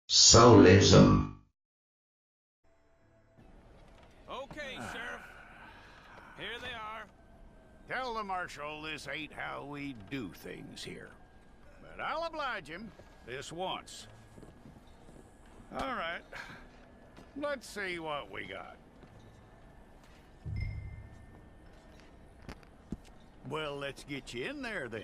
Soulezum. Okay, Sheriff. Here they are. Tell the Marshal this ain't how we do things here. But I'll oblige him this once. All right. Let's see what we got. Well, let's get you in there then.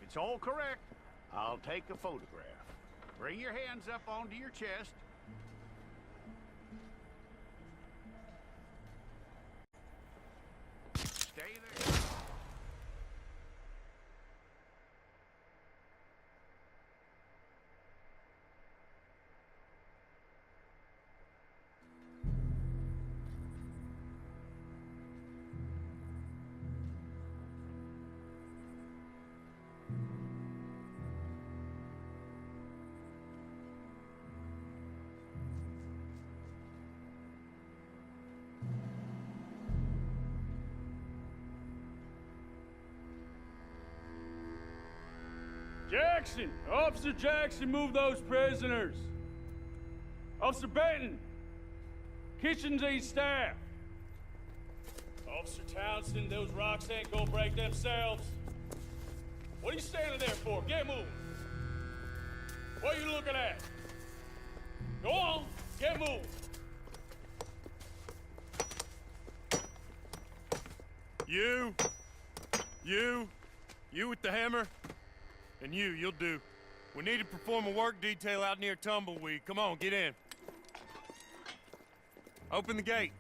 If it's all correct, I'll take a photograph. Bring your hands up onto your chest. Stay there. Jackson! Officer Jackson, move those prisoners! Officer Benton! Kitchens ain't staff! Officer Townsend, those rocks ain't gonna break themselves. What are you standing there for? Get moving! What are you looking at? Go on, get moving! You with the hammer? And you'll do. We need to perform a work detail out near Tumbleweed. Come on, get in. Open the gate.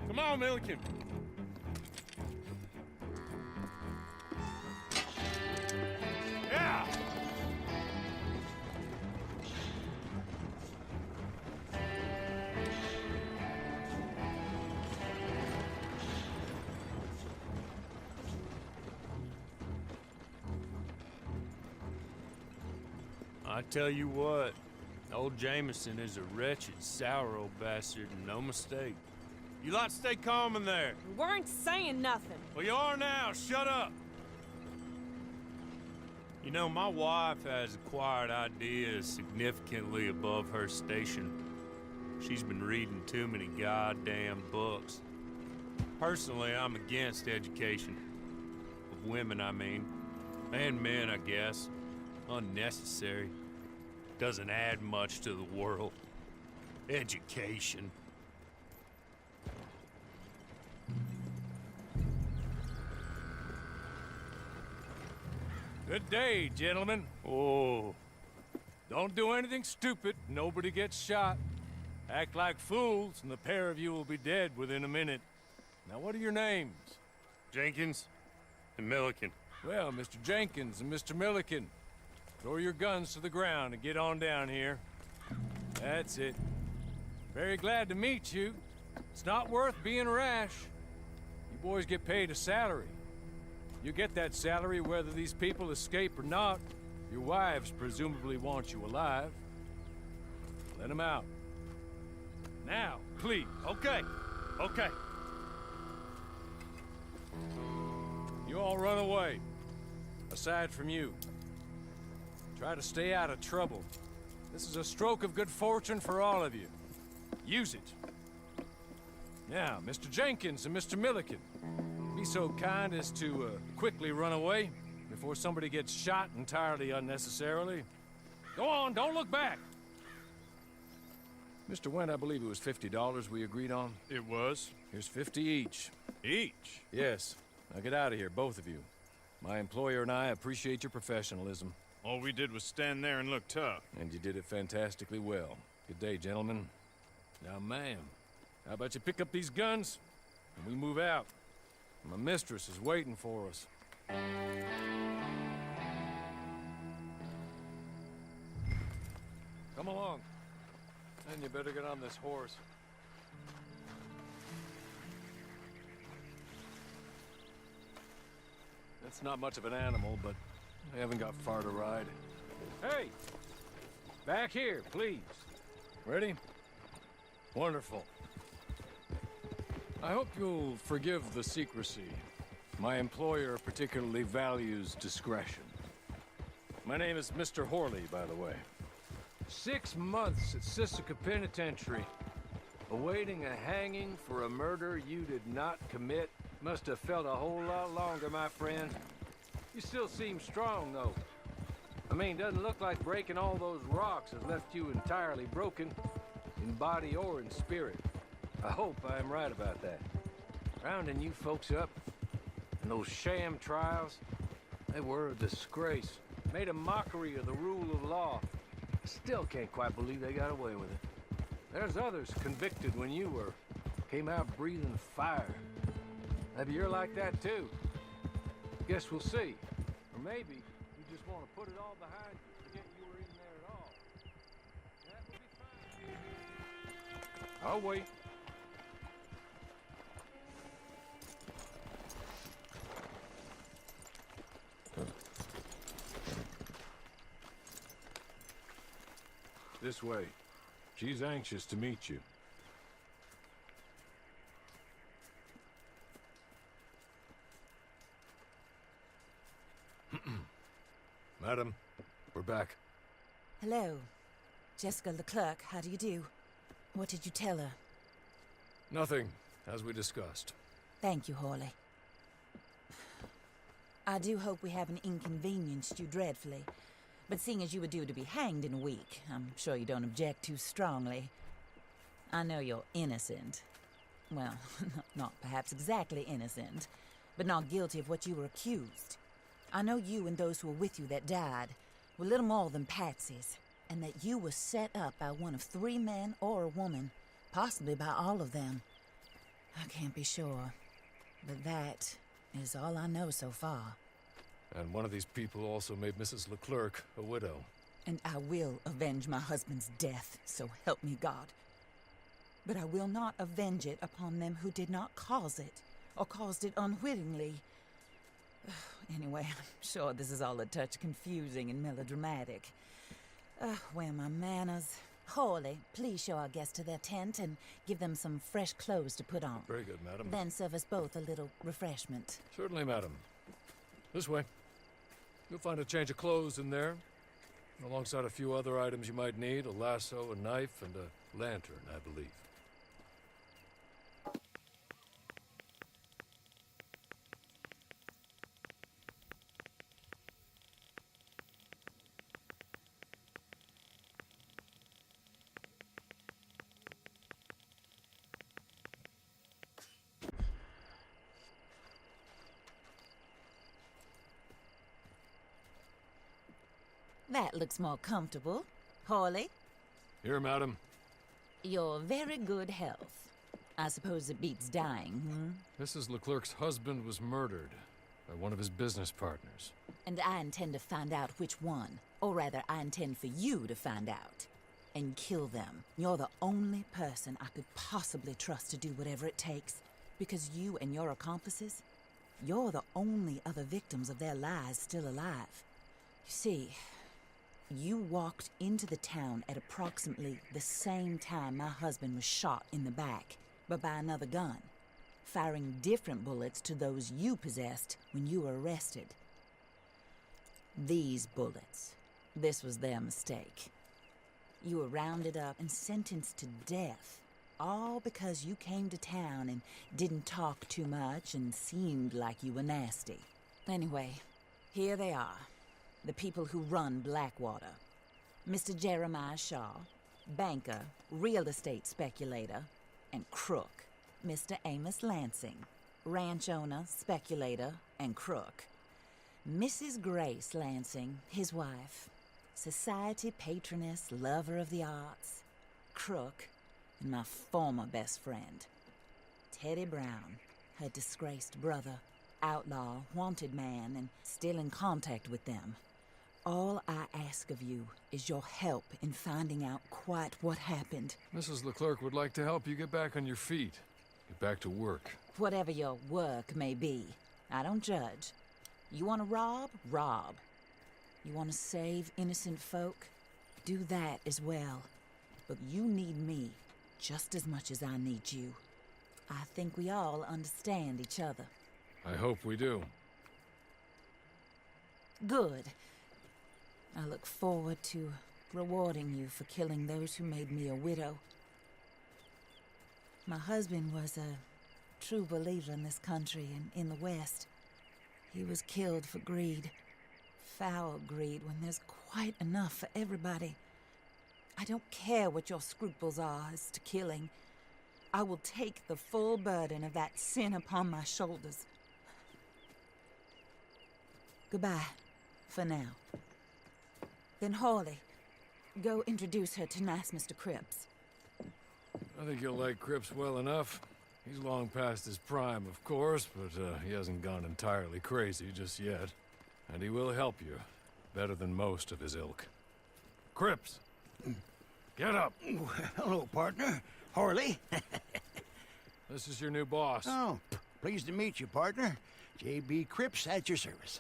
Come on, Milliken. Yeah! I tell you what, old Jameson is a wretched, sour old bastard, and no mistake. You lot stay calm in there. We weren't saying nothing. Well, you are now. Shut up. You know, my wife has acquired ideas significantly above her station. She's been reading too many goddamn books. Personally, I'm against education. Of women, I mean. And men, I guess. Unnecessary. Doesn't add much to the world. Education. Good day, gentlemen. Oh. Don't do anything stupid. Nobody gets shot. Act like fools, and the pair of you will be dead within a minute. Now, what are your names? Jenkins and Milliken. Well, Mr. Jenkins and Mr. Milliken, throw your guns to the ground and get on down here. That's it. Very glad to meet you. It's not worth being rash. You boys get paid a salary. You get that salary whether these people escape or not. Your wives presumably want you alive. Let them out. Now, please. Okay. Okay. You all run away. Aside from you. Try to stay out of trouble. This is a stroke of good fortune for all of you. Use it. Now, Mr. Jenkins and Mr. Milliken, be so kind as to quickly run away before somebody gets shot entirely unnecessarily. Go on, don't look back. Mr. Wendt, I believe it was $50 we agreed on. It was. Here's 50 each. Each? Yes. Now get out of here, both of you. My employer and I appreciate your professionalism. All we did was stand there and look tough. And you did it fantastically well. Good day, gentlemen. Now, ma'am, how about you pick up these guns and we move out? My mistress is waiting for us. Come along. And you better get on this horse. It's not much of an animal, but I haven't got far to ride. Hey! Back here, please. Ready? Wonderful. I hope you'll forgive the secrecy. My employer particularly values discretion. My name is Mr. Horley, by the way. 6 months at Sisika Penitentiary, awaiting a hanging for a murder you did not commit. Must have felt a whole lot longer, my friend. You still seem strong, though. I mean, doesn't look like breaking all those rocks has left you entirely broken, in body or in spirit. I hope I am right about that. Rounding you folks up, and those sham trials, they were a disgrace. Made a mockery of the rule of law. I still can't quite believe they got away with it. There's others convicted when you were. Came out breathing fire. Maybe you're like that too. Guess we'll see. Or maybe you just want to put it all behind you, forget you were in there at all. That will be fine. I'll wait. This way. She's anxious to meet you. Madam, we're back. Hello. Jessica Leclerc, how do you do? What did you tell her? Nothing, as we discussed. Thank you, Horley. I do hope we haven't inconvenienced you dreadfully. But seeing as you were due to be hanged in a week, I'm sure you don't object too strongly. I know you're innocent. Well, not perhaps exactly innocent, but not guilty of what you were accused. I know you and those who were with you that died were little more than patsies, and that you were set up by one of 3 men or a woman, possibly by all of them. I can't be sure, but that is all I know so far. And one of these people also made Mrs. Leclerc a widow. And I will avenge my husband's death, so help me God. But I will not avenge it upon them who did not cause it, or caused it unwittingly. Anyway, I'm sure this is all a touch confusing and melodramatic. Where are my manners? Hawley, please show our guests to their tent and give them some fresh clothes to put on. Very good, madam. Then serve us both a little refreshment. Certainly, madam. This way. You'll find a change of clothes in there, alongside a few other items you might need, a lasso, a knife, and a lantern, I believe. That looks more comfortable. Hawley, Here, madam. your very good health. I suppose it beats dying, Mrs. Leclerc's husband was murdered by one of his business partners. And I intend to find out which one. Or rather, I intend for you to find out. And kill them. You're the only person I could possibly trust to do whatever it takes. Because you and your accomplices, you're the only other victims of their lies still alive. You see, you walked into the town at approximately the same time my husband was shot in the back, but by another gun, firing different bullets to those you possessed when you were arrested. These bullets, this was their mistake. You were rounded up and sentenced to death, all because you came to town and didn't talk too much and seemed like you were nasty. Anyway, here they are. The people who run Blackwater. Mr. Jeremiah Shaw, banker, real estate speculator, and crook. Mr. Amos Lansing, ranch owner, speculator, and crook. Mrs. Grace Lansing, his wife, society patroness, lover of the arts, crook, and my former best friend. Teddy Brown, her disgraced brother, outlaw, wanted man, and still in contact with them. All I ask of you is your help in finding out quite what happened. Mrs. Leclerc would like to help you get back on your feet. Get back to work. Whatever your work may be, I don't judge. You want to rob? Rob. You want to save innocent folk? Do that as well. But you need me just as much as I need you. I think we all understand each other. I hope we do. Good. I look forward to rewarding you for killing those who made me a widow. My husband was a true believer in this country and in the West. He was killed for greed. Foul greed when there's quite enough for everybody. I don't care what your scruples are as to killing. I will take the full burden of that sin upon my shoulders. Goodbye, for now. Then Hawley, go introduce her to nice Mr. Cripps. I think you'll like Cripps well enough. He's long past his prime, of course, but he hasn't gone entirely crazy just yet. And he will help you, better than most of his ilk. Cripps! Get up! Hello, partner. Harley. This is your new boss. Oh, pleased to meet you, partner. J.B. Cripps at your service.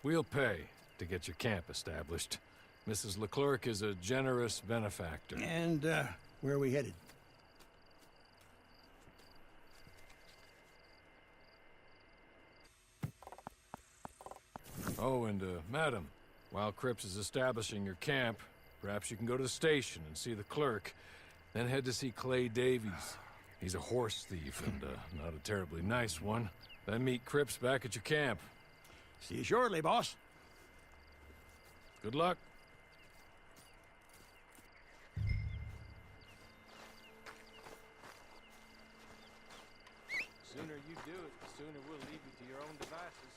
We'll pay to get your camp established. Mrs. Leclerc is a generous benefactor. And, where are we headed? Oh, and, madam, while Cripps is establishing your camp, perhaps you can go to the station and see the clerk, then head to see Clay Davies. He's a horse thief and, not a terribly nice one. Then meet Cripps back at your camp. See you shortly, boss. Good luck. The sooner you do it, the sooner we'll leave you to your own devices.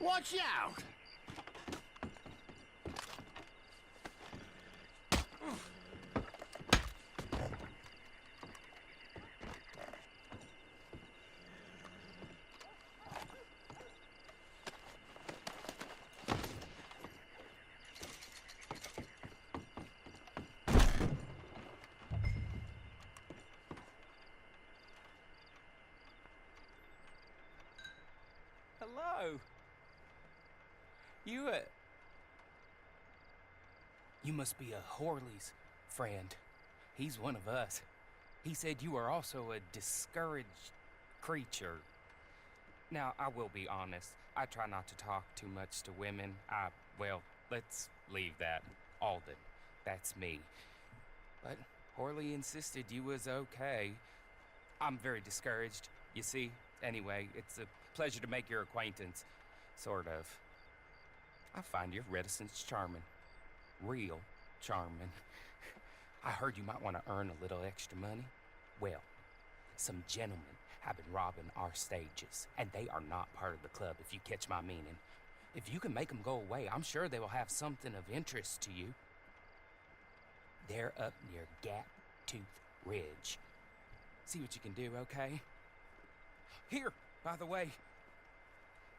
Watch out! Hello. You must be a Horley's friend. He's one of us. He said you are also a discouraged creature. Now, I will be honest. I try not to talk too much to women. Well, let's leave that. Alden, that's me. But Horley insisted you was okay. I'm very discouraged, you see. Anyway, it's a pleasure to make your acquaintance. Sort of. I find your reticence charming. Real charming. I heard you might want to earn a little extra money. Well, some gentlemen have been robbing our stages, and they are not part of the club, if you catch my meaning. If you can make them go away, I'm sure they will have something of interest to you. They're up near Gap Tooth Ridge. See what you can do, okay? Here, by the way,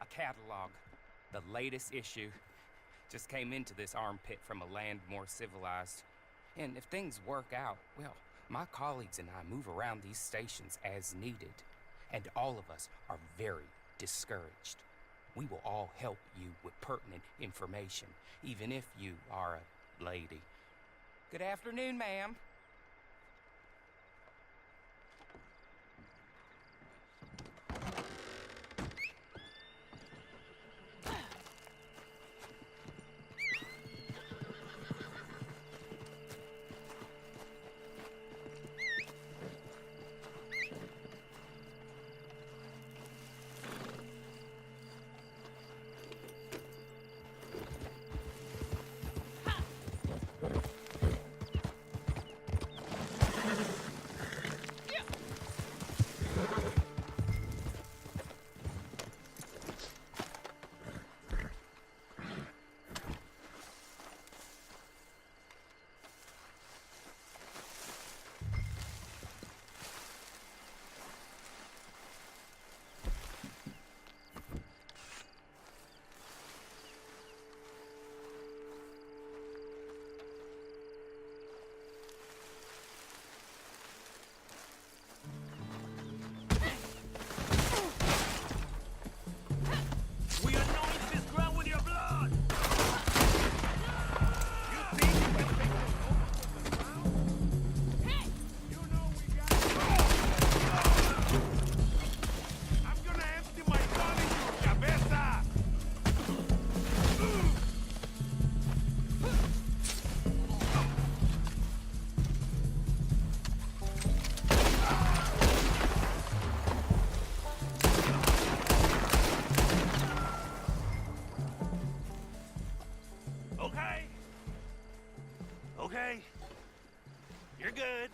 a catalog. The latest issue. Just came into this armpit from a land more civilized. And if things work out, well, my colleagues and I move around these stations as needed. And all of us are very discouraged. We will all help you with pertinent information, even if you are a lady. Good afternoon, ma'am. Okay. You're good.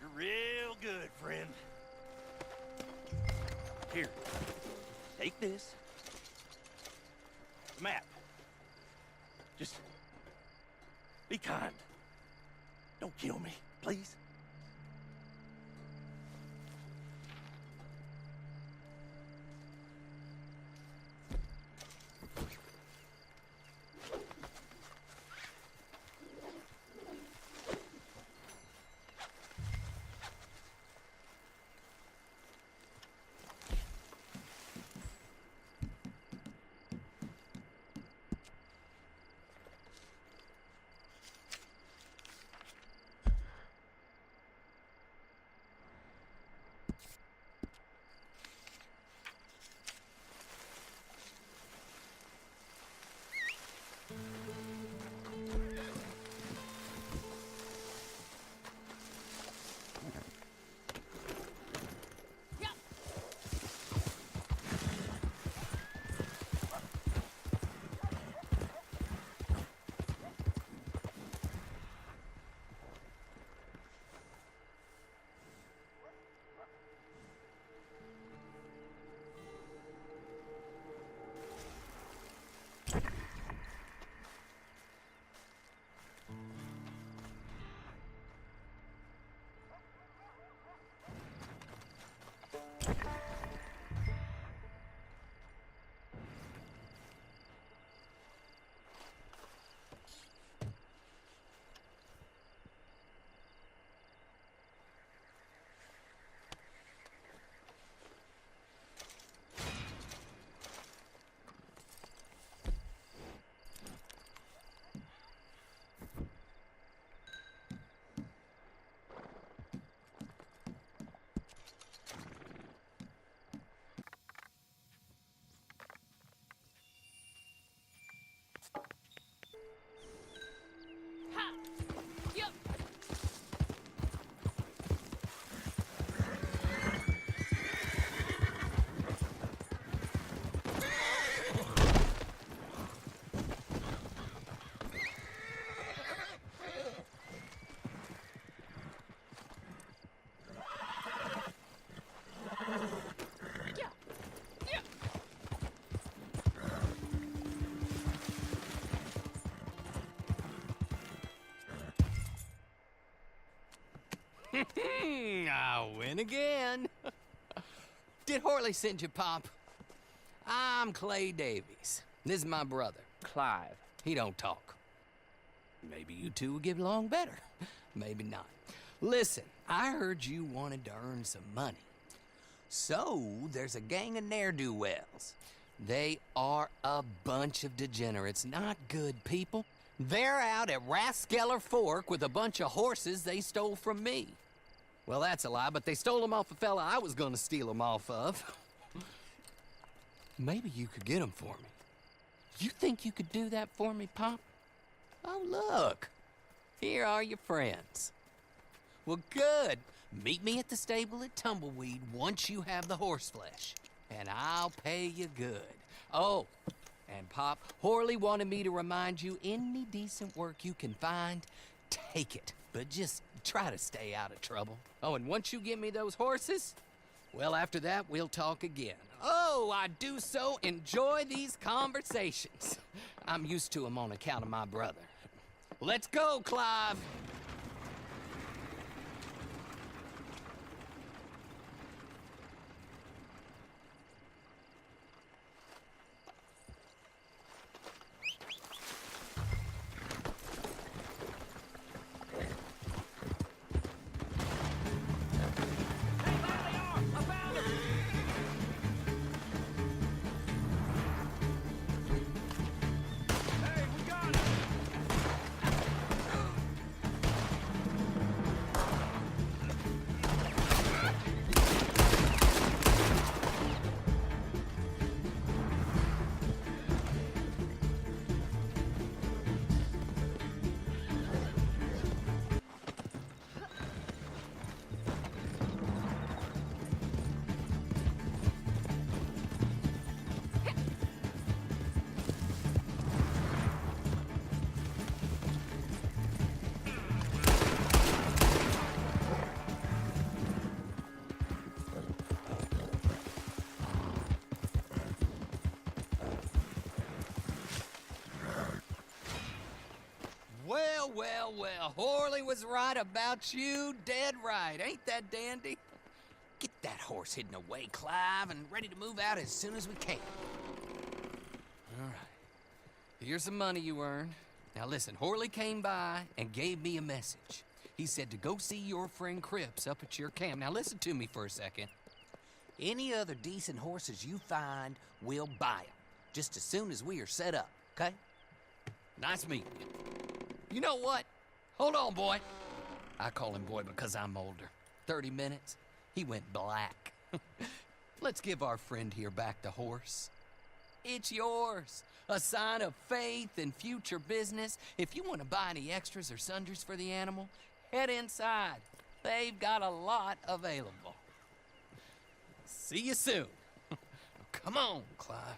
You're real good, friend. Here. Take this. The map. Just be kind. Don't kill me, please. I win again. Did Horley send you, Pop? I'm Clay Davies. This is my brother, Clive. He don't talk. Maybe you two will get along better. Maybe not. Listen, I heard you wanted to earn some money. So, there's a gang of ne'er-do-wells. They are a bunch of degenerates, not good people. They're out at Raskeller Fork with a bunch of horses they stole from me. Well, that's a lie, but they stole them off a fella I was gonna steal them off of. Maybe you could get them for me. You think you could do that for me, Pop? Oh, look. Here are your friends. Well, good. Meet me at the stable at Tumbleweed once you have the horse flesh, and I'll pay you good. Oh, and Pop, Horley wanted me to remind you, any decent work you can find, take it. But just try to stay out of trouble. Oh, and once you give me those horses, well, after that, we'll talk again. Oh, I do so enjoy these conversations. I'm used to them on account of my brother. Let's go, Clive. Well, Horley was right about you, dead right. Ain't that dandy? Get that horse hidden away, Clive, and ready to move out as soon as we can. All right. Here's some money you earned. Now listen, Horley came by and gave me a message. He said to go see your friend Cripps up at your camp. Now listen to me for a second. Any other decent horses you find, we'll buy them. Just as soon as we are set up, okay? Nice meeting you. You know what? Hold on, boy. I call him boy because I'm older. 30 minutes, he went black. Let's give our friend here back the horse. It's yours. A sign of faith and future business. If you want to buy any extras or sundries for the animal, head inside. They've got a lot available. See you soon. Come on, Clive.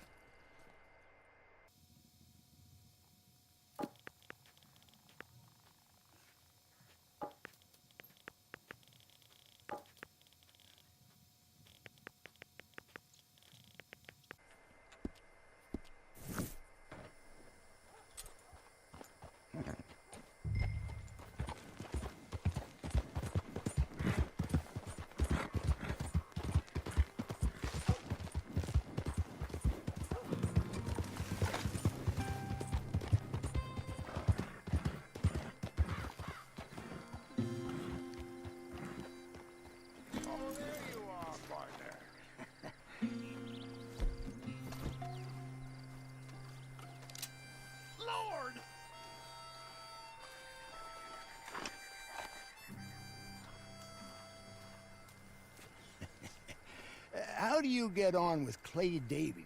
How do you get on with Clay Davies?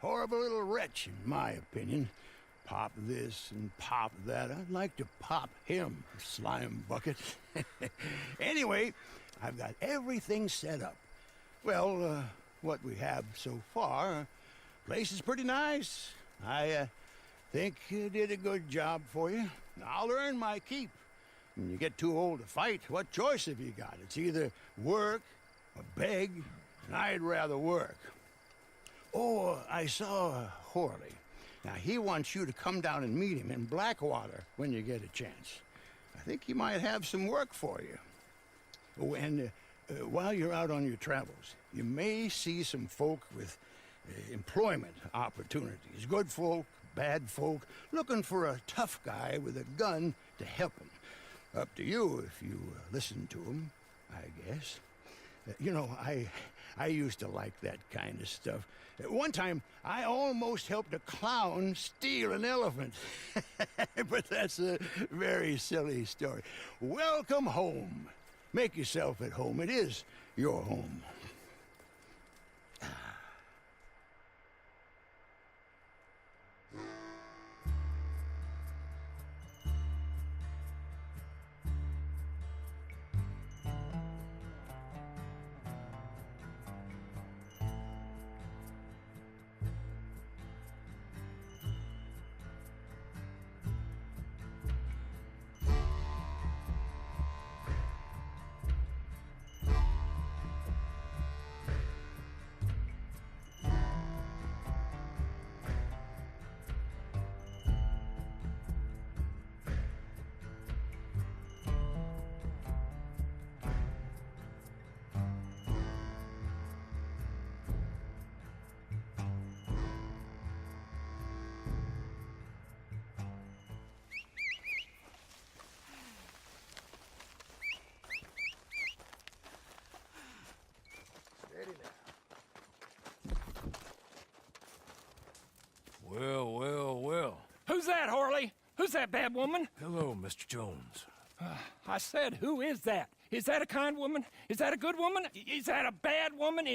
Horrible little wretch, in my opinion. Pop this and pop that. I'd like to pop him, slime bucket. Anyway, I've got everything set up. Well, what we have so far, place is pretty nice. I think you did a good job for you. I'll earn my keep. When you get too old to fight, what choice have you got? It's either work or beg, and I'd rather work. Oh, I saw Horley. Now, he wants you to come down and meet him in Blackwater when you get a chance. I think he might have some work for you. Oh, and while you're out on your travels, you may see some folk with employment opportunities. Good folk, bad folk, looking for a tough guy with a gun to help them. Up to you if you listen to them, I guess. You know, I used to like that kind of stuff. One time, I almost helped a clown steal an elephant. But that's a very silly story. Welcome home. Make yourself at home. It is your home. Well, well, well. Who's that, Harley? Who's that bad woman? Hello, Mr. Jones. I said, who is that? Is that a kind woman? Is that a good woman? Is that a bad woman?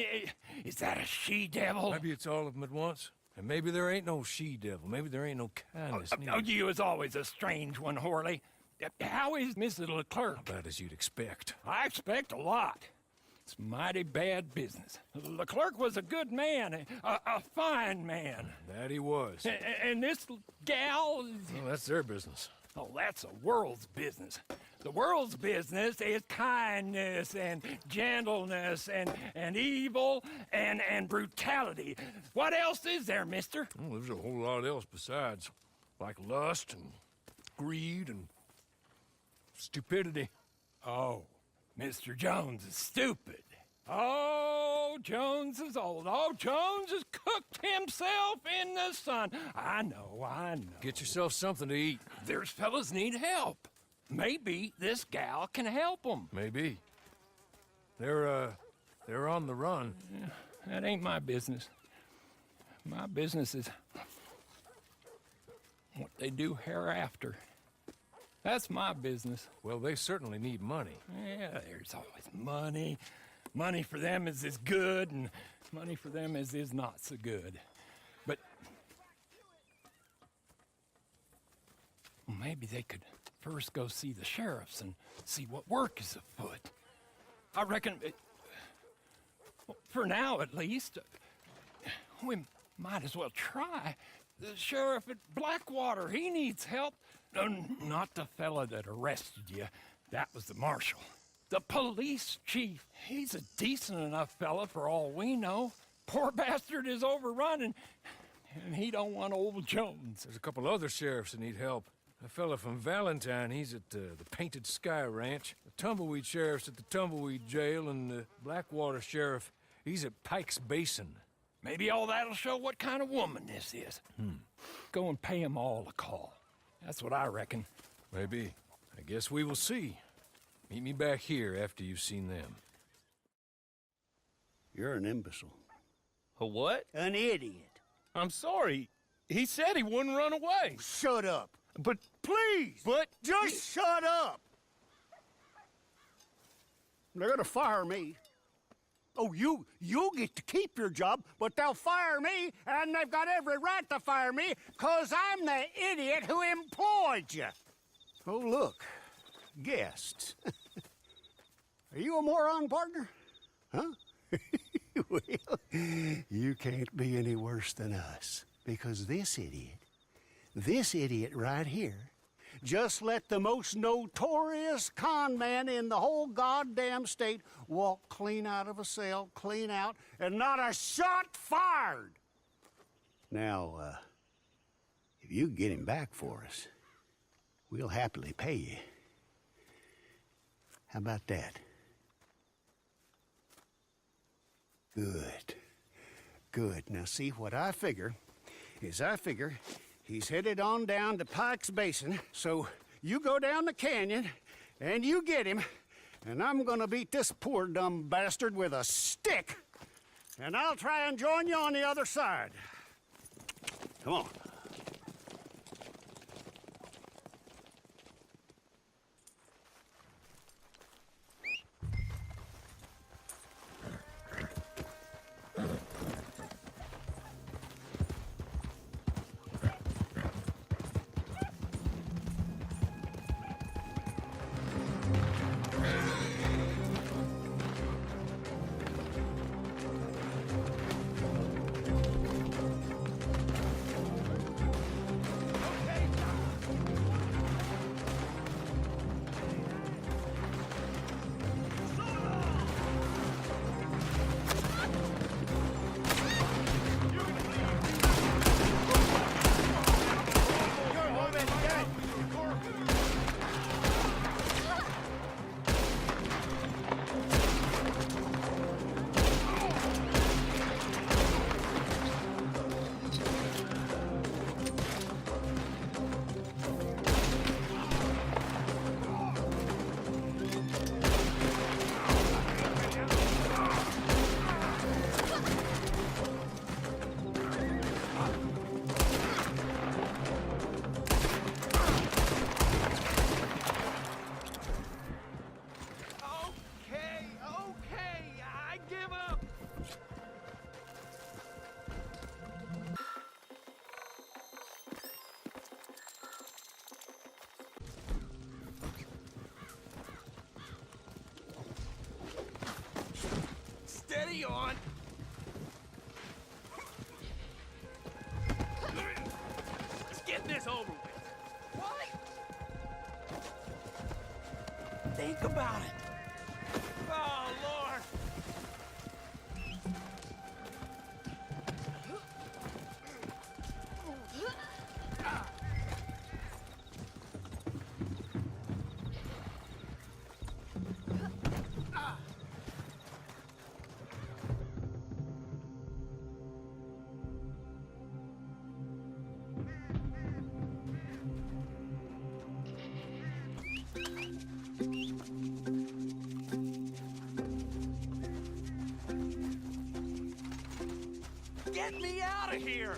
Is that a she-devil? Maybe it's all of them at once. And maybe there ain't no she-devil. Maybe there ain't no kindness neither. Oh, you is always a strange one, Harley. How is Mrs. Leclerc? About as you'd expect. I expect a lot. It's mighty bad business. Leclerc was a good man, a fine man. That he was. And this gal... Well, that's their business. Oh, that's the world's business. The world's business is kindness and gentleness and evil and brutality. What else is there, mister? Well, there's a whole lot else besides. Like lust and greed and stupidity. Oh, Mr. Jones is stupid. Oh, Jones is old. Oh, Jones has cooked himself in the sun. I know. Get yourself something to eat. There's fellas need help. Maybe this gal can help them. Maybe. They're on the run. Yeah, that ain't my business. My business is what they do hereafter. That's my business. Well, they certainly need money. Yeah, there's always money. Money for them is good, and money for them is not so good. But well, maybe they could first go see the sheriffs and see what work is afoot. I reckon, for now at least, we might as well try. The sheriff at Blackwater, he needs help. Not the fella that arrested you. That was the marshal. The police chief, he's a decent enough fella for all we know. Poor bastard is overrun, and he don't want old Jones. There's a couple other sheriffs that need help. A fella from Valentine, he's at the Painted Sky Ranch. The Tumbleweed sheriff's at the Tumbleweed Jail, and the Blackwater sheriff, he's at Pike's Basin. Maybe all that'll show what kind of woman this is. Go and pay 'em all a call. That's what I reckon. Maybe. I guess we will see. Meet me back here after you've seen them. You're an imbecile. A what? An idiot. I'm sorry. He said he wouldn't run away. Shut up. But Please! But just shut up! They're gonna fire me. Oh, you get to keep your job, but they'll fire me, and they've got every right to fire me, 'cause I'm the idiot who employed you. Oh, look. Guests. Are you a moron, partner? Huh? Well, you can't be any worse than us, because this idiot right here, just let the most notorious con man in the whole goddamn state walk clean out of a cell, clean out, and not a shot fired. Now, if you get him back for us, we'll happily pay you. How about that? Good. Good. Now, see, what I figure is he's headed on down to Pike's Basin, so you go down the canyon and you get him, and I'm gonna beat this poor dumb bastard with a stick, and I'll try and join you on the other side. Come on. Steady on. Let's get this over with. What? Think about it. Oh, Lord. Get me out of here!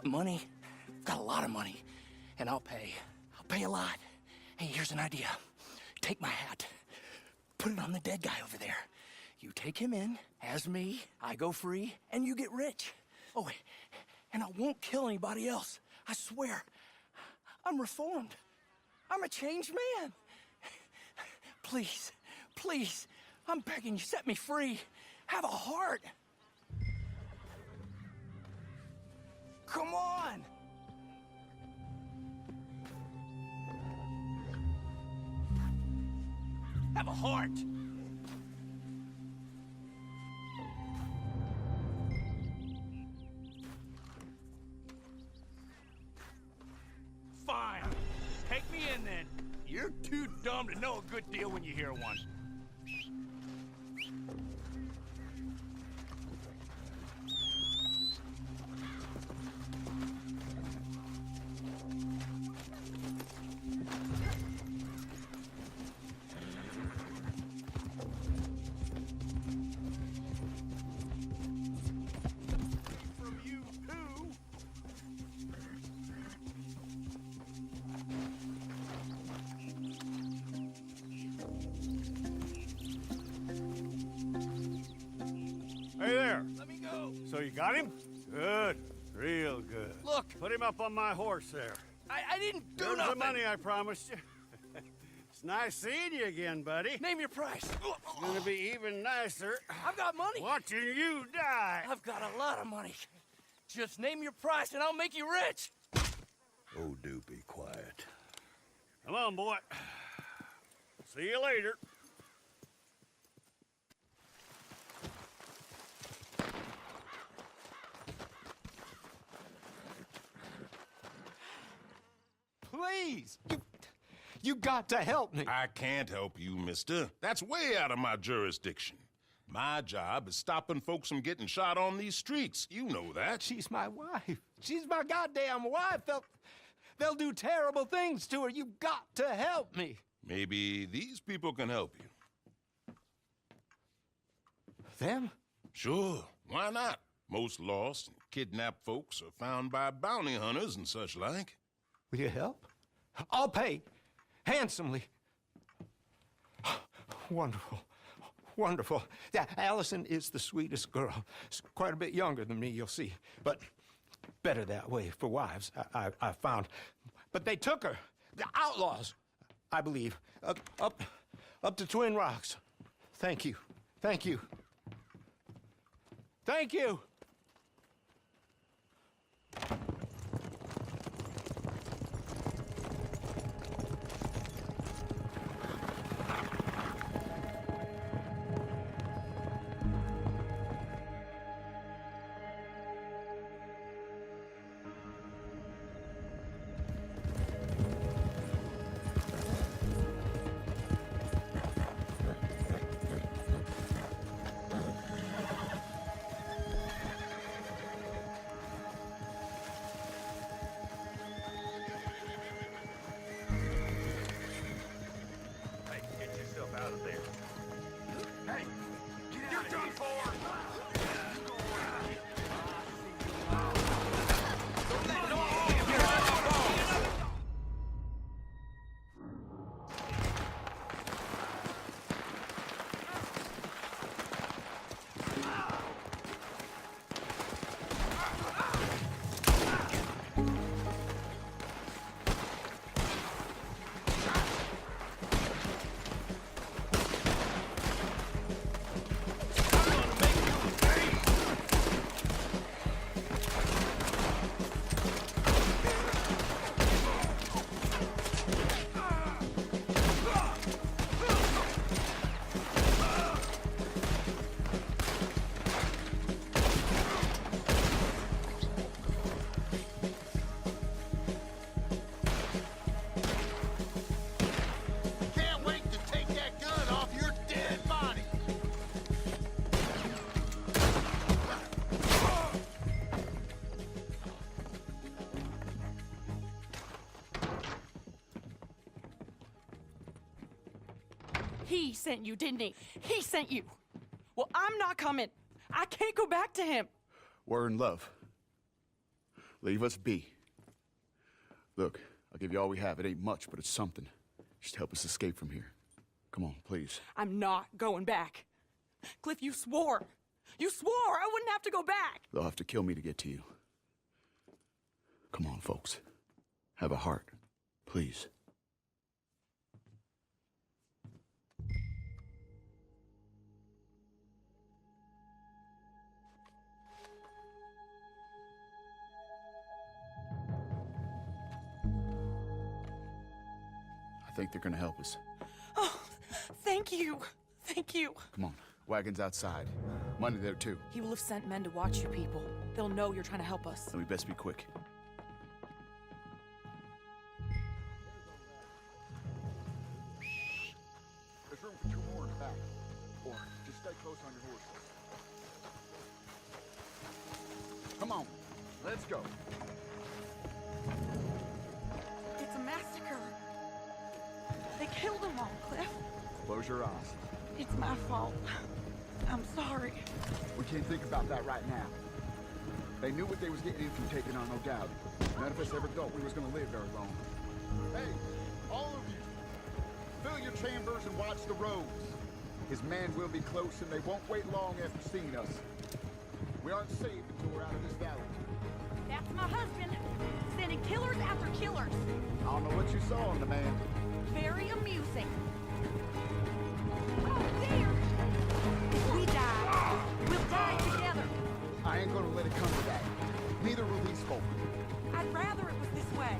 got money. I've got a lot of money. And I'll pay. I'll pay a lot. Hey, here's an idea. Take my hat. Put it on the dead guy over there. You take him in, as me, I go free, and you get rich. Oh, and I won't kill anybody else. I swear. I'm reformed. I'm a changed man. Please, please, I'm begging you, set me free. Have a heart. Come on. Have a heart. Fine. Take me in then. You're too dumb to know a good deal when you hear one. From you too. Hey there. Let me go. So you got him? Good. Real good. Look. Put him up on my horse there. I didn't do There's nothing. the money I promised you. It's nice seeing you again, buddy. Name your price. It's gonna be even nicer I've got money. watching you die. I've got a lot of money. Just name your price and I'll make you rich. Oh, do be quiet. Come on, boy. See you later. Please, you got to help me. I can't help you, mister. That's way out of my jurisdiction. My job is stopping folks from getting shot on these streets. You know that. She's my wife. She's my goddamn wife. They'll do terrible things to her. You got to help me. Maybe these people can help you. Them? Sure, why not? Most lost and kidnapped folks are found by bounty hunters and such like. Will you help? I'll pay handsomely. Wonderful. Wonderful. Yeah, Allison is the sweetest girl. She's quite a bit younger than me, you'll see. But better that way for wives, I found. But they took her. The outlaws, I believe. Up to Twin Rocks. Thank you. Thank you. Thank you. He sent you, didn't he? He sent you. Well, I'm not coming. I can't go back to him. We're in love. Leave us be. Look, I'll give you all we have. It ain't much, but it's something. Just help us escape from here. Come on, please. I'm not going back. Cliff, you swore. You swore I wouldn't have to go back. They'll have to kill me to get to you. Come on, folks. Have a heart. Please. I think they're gonna help us. Oh, thank you. Thank you. Come on. Wagon's outside. Money there, too. He will have sent men to watch you people. They'll know you're trying to help us. Then we best be quick. There's room for 2 more in the back. Or just stay close on your horses. Come on. Let's go. It's a massacre. They killed them all, Cliff. Close your eyes. It's my fault. I'm sorry. We can't think about that right now. They knew what they was getting into taking on, no doubt. None of us ever thought we was gonna live very long. Hey, all of you, fill your chambers and watch the roads. His men will be close and they won't wait long after seeing us. We aren't safe until we're out of this valley. That's my husband, sending killers after killers. I don't know what you saw in the man. Very amusing. Oh, dear! If we die, we'll die together. I ain't gonna let it come to that. Neither will these folk. I'd rather it was this way.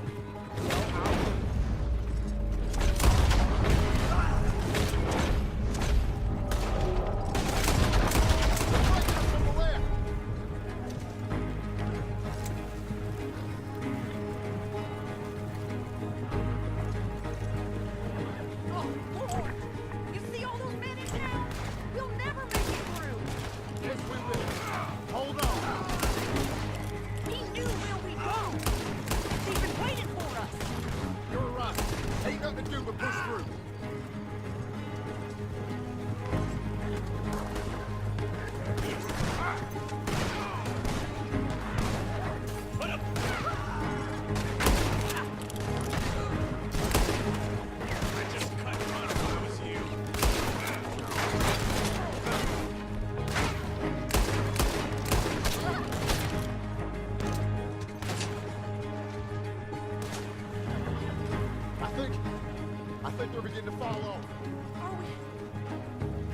I think they're beginning to fall off.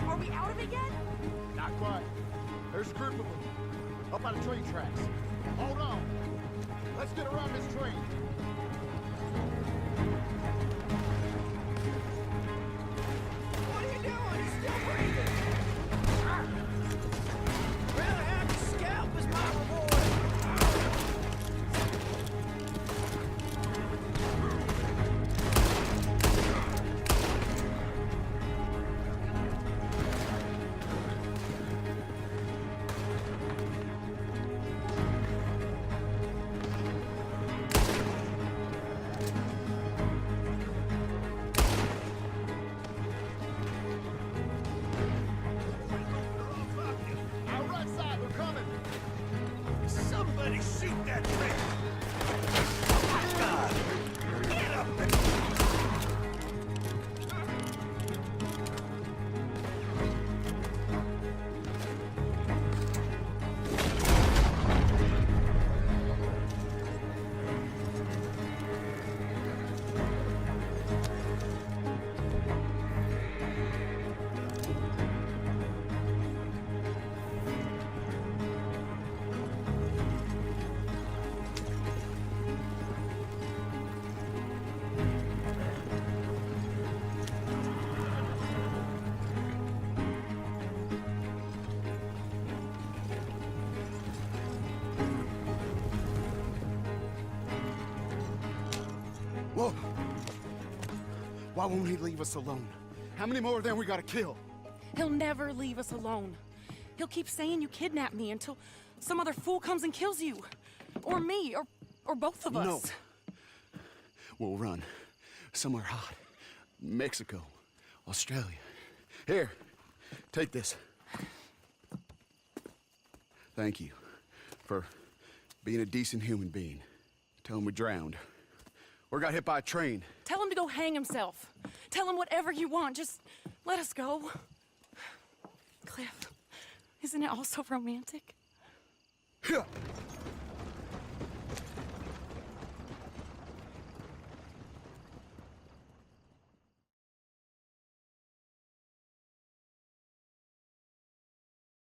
Are we out of it yet? Not quite. There's a group of them. Up on the train tracks. Hold on. Let's get around this train. What are you doing? He's still breathing. Rather have your scalp as my reward. Somebody shoot that thing! Oh my God! Get up and... Whoa! Why won't he leave us alone? How many more of them we gotta kill? He'll never leave us alone. He'll keep saying you kidnapped me until some other fool comes and kills you. Or me, or both of us. No. We'll run. Somewhere hot. Mexico. Australia. Here. Take this. Thank you for Being a decent human being. Tell him we drowned. Or got hit by a train. Tell him to go hang himself. Tell him whatever you want. Just let us go. Cliff, isn't it all so romantic? Yeah.